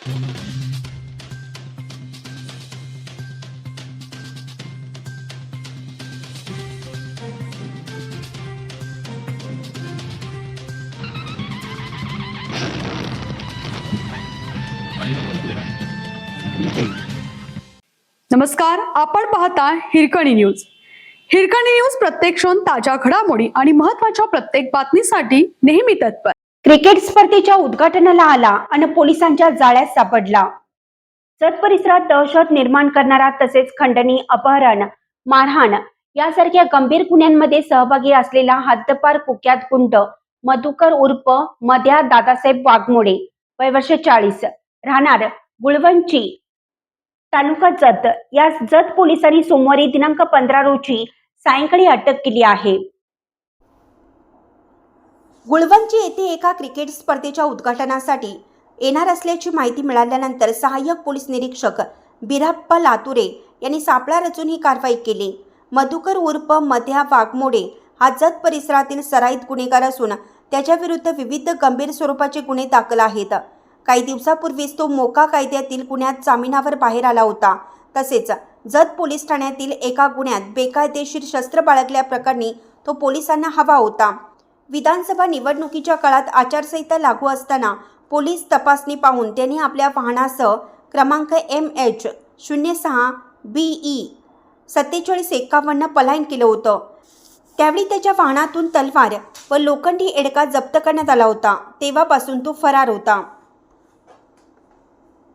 नमस्कार, आपण पाहता हिरकणी न्यूज. हिरकणी न्यूज प्रत्येक क्षण ताज्या घडामोडी आणि महत्त्वाच्या प्रत्येक बातमीसाठी नेहमी तत्पर. क्रिकेट स्पर्धेच्या उद्घाटनाला आला आणि पोलिसांच्या जाळ्यात सापडला. जत परिसरात दहशत निर्माण करणारा तसेच खंडणी, अपहरण, मारहाण यासारख्या गंभीर गुन्ह्यांमध्ये सहभागी असलेला हद्दपार कुख्यात गुंड मधुकर उर्फ मध्या दादासाहेब वाघमोडे, वय वर्ष 40, राहणार गुळवंची, तालुका जत, या जत पोलिसांनी सोमवारी दिनांक 15 रोजी सायंकाळी अटक केली आहे. गुळवंची येथे एका क्रिकेट स्पर्धेच्या उद्घाटनासाठी येणार असल्याची माहिती मिळाल्यानंतर सहाय्यक पोलीस निरीक्षक बिराप्पा लातुरे यांनी सापळा रचून ही कारवाई केली. मधुकर उर्फ मध्या वाघमोडे हा जत परिसरातील सराईत गुन्हेगार असून त्याच्याविरुद्ध विविध गंभीर स्वरूपाचे गुन्हे दाखल आहेत. काही दिवसापूर्वीच तो मोका कायद्यातील गुन्ह्यात जामिनावर बाहेर आला होता. तसेच जत पोलीस ठाण्यातील एका गुन्ह्यात बेकायदेशीर शस्त्र बाळगल्याप्रकरणी तो पोलिसांना हवा होता. विधानसभा निवडणुकीच्या काळात आचारसंहिता लागू असताना पोलीस तपासणी पाहून त्यांनी आपल्या वाहनासह क्रमांक MH06BE 4751 पलायन केलं होतं. त्यावेळी त्याच्या वाहनातून तलवार व लोखंडी एडका जप्त करण्यात आला होता. तेव्हापासून तो फरार होता.